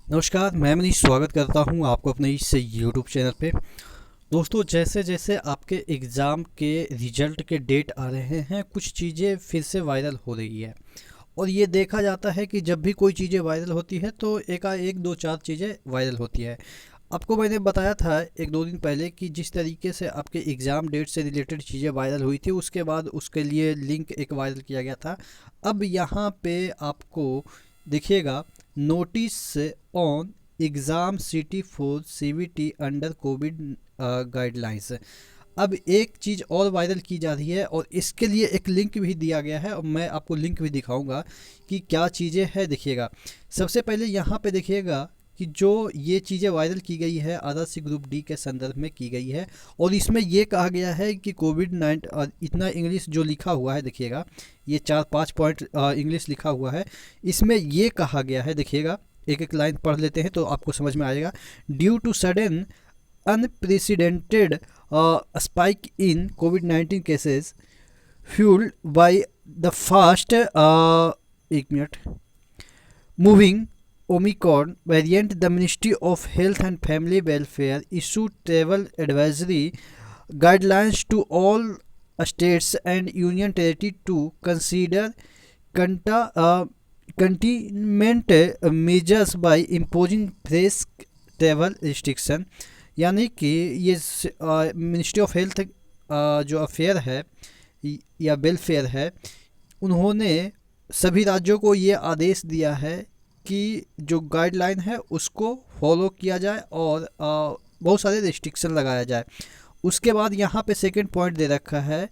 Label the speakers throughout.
Speaker 1: नमस्कार, मैं मनीष स्वागत करता हूं आपको अपने इस यूट्यूब चैनल पे। दोस्तों, जैसे जैसे आपके एग्ज़ाम के रिजल्ट के डेट आ रहे हैं, कुछ चीज़ें फिर से वायरल हो रही है। और ये देखा जाता है कि जब भी कोई चीज़ें वायरल होती है तो एकाएक दो चार चीज़ें वायरल होती है। आपको मैंने बताया था एक दो दिन पहले कि जिस तरीके से आपके एग्ज़ाम डेट से रिलेटेड चीज़ें वायरल हुई थी, उसके बाद उसके लिए लिंक एक वायरल किया गया था। अब यहाँ पे आपको देखिएगा, notice on exam city for CVT under Covid guidelines. अब एक चीज़ और वायरल की जा रही है और इसके लिए एक लिंक भी दिया गया है और मैं आपको लिंक भी दिखाऊंगा कि क्या चीज़ें हैं। देखिएगा, सबसे पहले यहाँ पे देखिएगा कि जो ये चीज़ें वायरल की गई है आरआरसी ग्रुप डी के संदर्भ में की गई है। और इसमें ये कहा गया है कि कोविड-19 इतना इंग्लिश जो लिखा हुआ है, देखिएगा ये 4-5 पॉइंट इंग्लिश लिखा हुआ है। इसमें ये कहा गया है, देखिएगा एक एक लाइन पढ़ लेते हैं तो आपको समझ में आएगा। Due to sudden unprecedented spike in COVID-19 cases fueled by the fast एक minute moving Omicron variant, the Ministry of Health and Family Welfare issued travel advisory guidelines to all states and union territory to consider containment measures by imposing fresh travel restriction। यानी कि ये ministry of health जो affair है या welfare है, उन्होंने सभी राज्यों को ये आदेश दिया है कि जो गाइडलाइन है उसको फॉलो किया जाए और बहुत सारे रिस्ट्रिक्शन लगाया जाए। उसके बाद यहाँ पे सेकंड पॉइंट दे रखा है,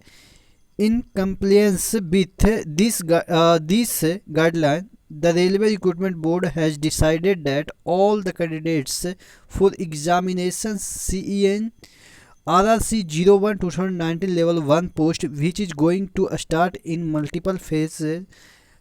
Speaker 1: in compliance with this guideline the Railway Recruitment Board has decided that all the candidates for examination CEN RRC 01 2019 level 1 post, which is going to start in multiple phases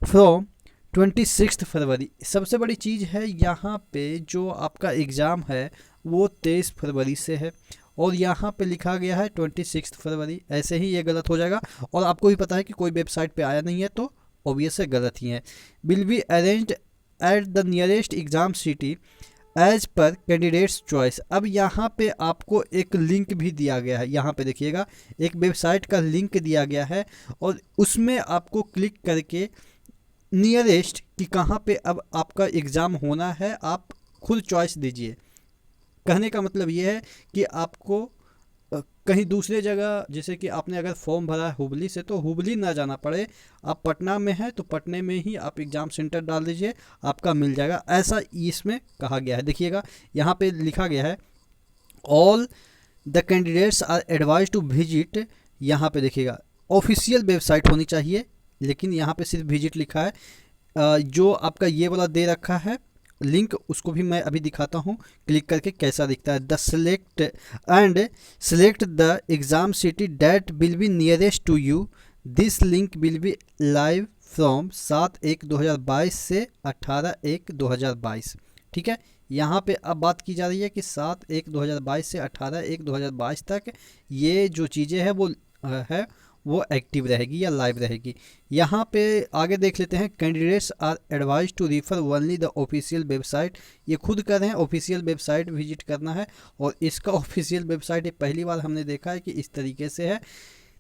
Speaker 1: from 26 फरवरी। सबसे बड़ी चीज़ है यहाँ पे, जो आपका exam है वो 23 फरवरी से है और यहाँ पे लिखा गया है 26 फरवरी। ऐसे ही ये गलत हो जाएगा और आपको भी पता है कि कोई वेबसाइट पे आया नहीं है तो ऑब्वियस है गलत ही है। Will be arranged at the nearest exam city as per candidates choice. अब यहाँ पे आपको एक लिंक भी दिया गया है, यहाँ पे देखिएगा एक वेबसाइट का लिंक दिया गया है और उसमें आपको क्लिक करके नियरेस्ट कि कहाँ पे अब आपका एग्ज़ाम होना है आप खुद चॉइस दीजिए। कहने का मतलब ये है कि आपको कहीं दूसरे जगह, जैसे कि आपने अगर फॉर्म भरा है हुबली से, तो हुबली ना जाना पड़े। आप पटना में हैं तो पटने में ही आप एग्ज़ाम सेंटर डाल दीजिए, आपका मिल जाएगा। ऐसा इसमें कहा गया है। देखिएगा यहाँ पे लिखा गया है all the candidates are advise to visit. यहाँ पे देखिएगा ऑफिशियल वेबसाइट होनी चाहिए, लेकिन यहाँ पे सिर्फ विजिट लिखा है। जो आपका ये वाला दे रखा है लिंक, उसको भी मैं अभी दिखाता हूँ क्लिक करके कैसा दिखता है। The select the exam city that will be nearest to you. This link will be live from 7/1/2022 से 18/1/2022। ठीक है, यहाँ पे अब बात की जा रही है कि 7/1/2022 से 18/1/2022 तक ये जो चीज़ें हैं वो एक्टिव रहेगी या लाइव रहेगी। यहाँ पे आगे देख लेते हैं, candidates are advise to refer only the official website. ये खुद कर रहे हैं, ऑफिशियल वेबसाइट विजिट करना है और इसका ऑफिशियल वेबसाइट पहली बार हमने देखा है कि इस तरीके से है।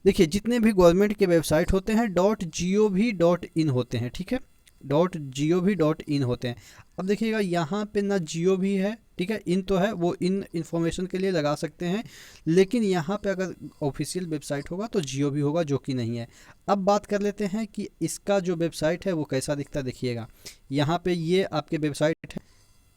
Speaker 1: देखिए, जितने भी गवर्नमेंट के वेबसाइट होते हैं .gov.in होते हैं, ठीक है, .gov.in होते हैं। अब देखिएगा यहाँ पे ना जियो भी है, ठीक है, इन तो है, वो इन इन्फॉर्मेशन के लिए लगा सकते हैं, लेकिन यहाँ पे अगर ऑफिशियल वेबसाइट होगा तो जियो भी होगा, जो कि नहीं है। अब बात कर लेते हैं कि इसका जो वेबसाइट है वो कैसा दिखता है। देखिएगा यहाँ पे ये आपके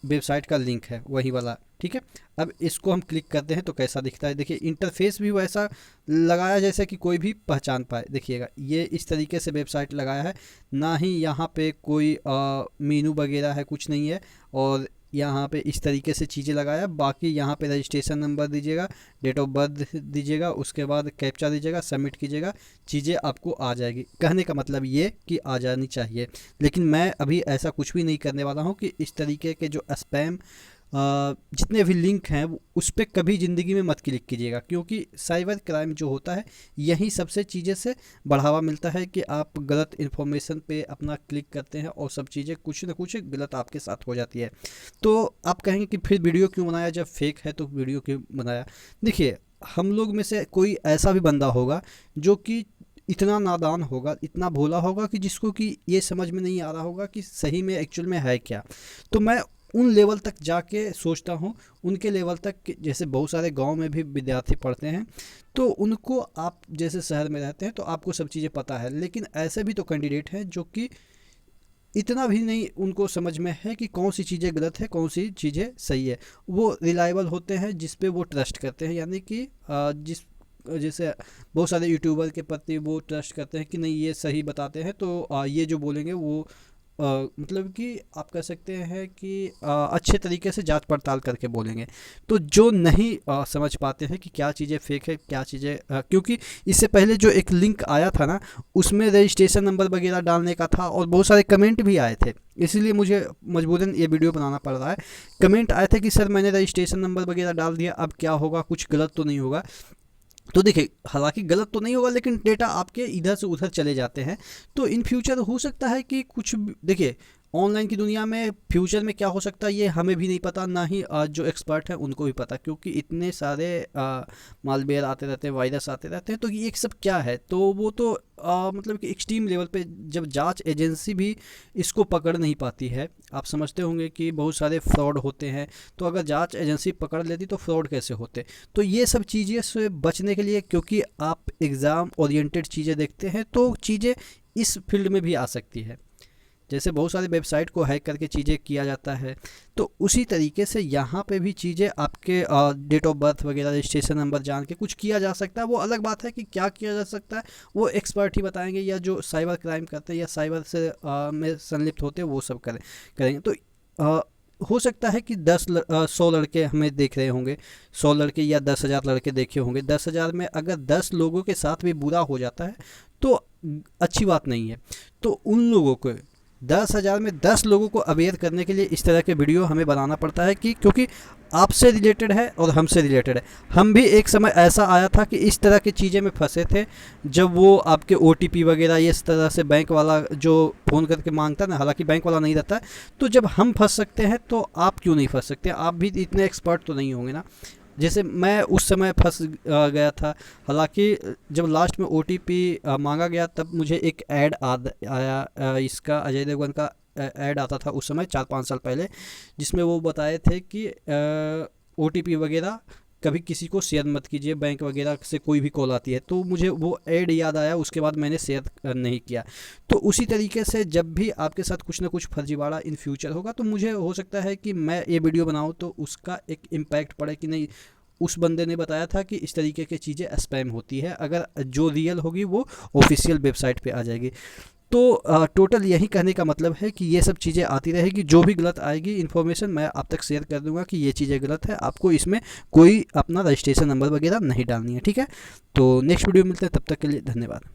Speaker 1: वेबसाइट का लिंक है वही वाला, ठीक है। अब इसको हम क्लिक करते हैं तो कैसा दिखता है। देखिए इंटरफेस भी वैसा लगाया जैसे कि कोई भी पहचान पाए। देखिएगा ये इस तरीके से वेबसाइट लगाया है, ना ही यहाँ पे कोई मेनू वगैरह है, कुछ नहीं है। और यहाँ पे इस तरीके से चीज़ें लगाया। बाकी यहाँ पे रजिस्ट्रेशन नंबर दीजिएगा, डेट ऑफ बर्थ दीजिएगा, उसके बाद कैप्चा दीजिएगा, सबमिट कीजिएगा, चीज़ें आपको आ जाएगी। कहने का मतलब ये कि आ जानी चाहिए, लेकिन मैं अभी ऐसा कुछ भी नहीं करने वाला हूँ कि इस तरीके के जो स्पैम जितने भी लिंक हैं उस पर कभी ज़िंदगी में मत क्लिक कीजिएगा, क्योंकि साइबर क्राइम जो होता है यही सबसे चीज़ें से बढ़ावा मिलता है कि आप गलत इन्फॉर्मेशन पे अपना क्लिक करते हैं और सब चीज़ें कुछ ना कुछ गलत आपके साथ हो जाती है। तो आप कहेंगे कि फिर वीडियो क्यों बनाया, जब फेक है तो वीडियो क्यों बनाया। देखिए, हम लोग में से कोई ऐसा भी बंदा होगा जो कि इतना नादान होगा, इतना भोला होगा कि जिसको कि ये समझ में नहीं आ रहा होगा कि सही में एक्चुअल में है क्या। तो मैं उन लेवल तक जाके सोचता हूँ, उनके लेवल तक, जैसे बहुत सारे गांव में भी विद्यार्थी पढ़ते हैं, तो उनको, आप जैसे शहर में रहते हैं तो आपको सब चीज़ें पता है, लेकिन ऐसे भी तो कैंडिडेट हैं जो कि इतना भी नहीं उनको समझ में है कि कौन सी चीज़ें गलत है, कौन सी चीज़ें सही है। वो रिलायबल होते हैं जिस पे वो ट्रस्ट करते हैं, यानी कि जिस जैसे बहुत सारे यूट्यूबर के प्रति वो ट्रस्ट करते हैं कि नहीं ये सही बताते हैं, तो ये जो बोलेंगे वो मतलब कि आप कह सकते हैं कि अच्छे तरीके से जांच पड़ताल करके बोलेंगे। तो जो नहीं समझ पाते हैं कि क्या चीज़ें फेक है, क्या चीज़ें क्योंकि इससे पहले जो एक लिंक आया था ना, उसमें रजिस्ट्रेशन नंबर वगैरह डालने का था और बहुत सारे कमेंट भी आए थे, इसीलिए मुझे मजबूरन ये वीडियो बनाना पड़ रहा है। कमेंट आए थे कि सर मैंने रजिस्ट्रेशन नंबर वगैरह डाल दिया, अब क्या होगा, कुछ गलत तो नहीं होगा। तो देखिए, हालांकि गलत तो नहीं होगा, लेकिन डेटा आपके इधर से उधर चले जाते हैं। तो इन फ्यूचर हो सकता है कि कुछ देखिए, ऑनलाइन की दुनिया में फ्यूचर में क्या हो सकता है ये हमें भी नहीं पता, ना ही जो एक्सपर्ट हैं उनको भी पता, क्योंकि इतने सारे मालवेयर आते रहते हैं, वायरस आते रहते हैं। तो ये सब क्या है, तो वो तो मतलब कि एक्सट्रीम लेवल पे जब जांच एजेंसी भी इसको पकड़ नहीं पाती है। आप समझते होंगे कि बहुत सारे फ्रॉड होते हैं, तो अगर जांच एजेंसी पकड़ लेती तो फ्रॉड कैसे होते। तो ये सब चीज़ें से बचने के लिए, क्योंकि आप एग्ज़ाम ओरिएंटेड चीज़ें देखते हैं, तो चीज़ें इस फील्ड में भी आ सकती है। जैसे बहुत सारी वेबसाइट को हैक करके चीज़ें किया जाता है, तो उसी तरीके से यहाँ पे भी चीज़ें आपके डेट ऑफ बर्थ वगैरह, रजिस्ट्रेशन नंबर जान के कुछ किया जा सकता है। वो अलग बात है कि क्या किया जा सकता है, वो एक्सपर्ट ही बताएंगे, या जो साइबर क्राइम करते हैं या साइबर से में संलिप्त होते हैं वो सब करेंगे। तो हो सकता है कि 100 लड़के हमें देख रहे होंगे, 100 लड़के या 10,000 लड़के देखे होंगे। 10,000 में अगर 10 लोगों के साथ भी बुरा हो जाता है तो अच्छी बात नहीं है। तो उन लोगों को 10,000 में 10 लोगों को अवेयर करने के लिए इस तरह के वीडियो हमें बनाना पड़ता है कि क्योंकि आपसे रिलेटेड है और हमसे रिलेटेड है। हम भी एक समय ऐसा आया था कि इस तरह की चीज़ें में फंसे थे, जब वो आपके OTP वगैरह इस तरह से बैंक वाला जो फ़ोन करके मांगता है ना, हालांकि बैंक वाला नहीं रहता है, तो जब हम फंस सकते हैं तो आप क्यों नहीं फंस सकते। आप भी इतने एक्सपर्ट तो नहीं होंगे ना, जैसे मैं उस समय फंस गया था। हालांकि जब लास्ट में OTP मांगा गया तब मुझे एक ऐड आया, इसका अजय देवगन का ऐड आता था उस समय 4-5 साल पहले, जिसमें वो बताए थे कि OTP वगैरह कभी किसी को शेयर मत कीजिए, बैंक वगैरह से कोई भी कॉल आती है। तो मुझे वो ऐड याद आया, उसके बाद मैंने शेयर नहीं किया। तो उसी तरीके से जब भी आपके साथ कुछ ना कुछ फर्जीवाड़ा इन फ्यूचर होगा, तो मुझे हो सकता है कि मैं ये वीडियो बनाऊं तो उसका एक इम्पैक्ट पड़े कि नहीं, उस बंदे ने बताया था कि इस तरीके की चीज़ें स्पैम होती है, अगर जो रियल होगी वो ऑफिशियल वेबसाइट पे आ जाएगी। तो टोटल यही कहने का मतलब है कि ये सब चीज़ें आती रहेगी, जो भी गलत आएगी इन्फॉर्मेशन मैं आप तक शेयर कर दूंगा कि ये चीज़ें गलत है, आपको इसमें कोई अपना रजिस्ट्रेशन नंबर वगैरह नहीं डालनी है, ठीक है। तो नेक्स्ट वीडियो मिलते हैं, तब तक के लिए धन्यवाद।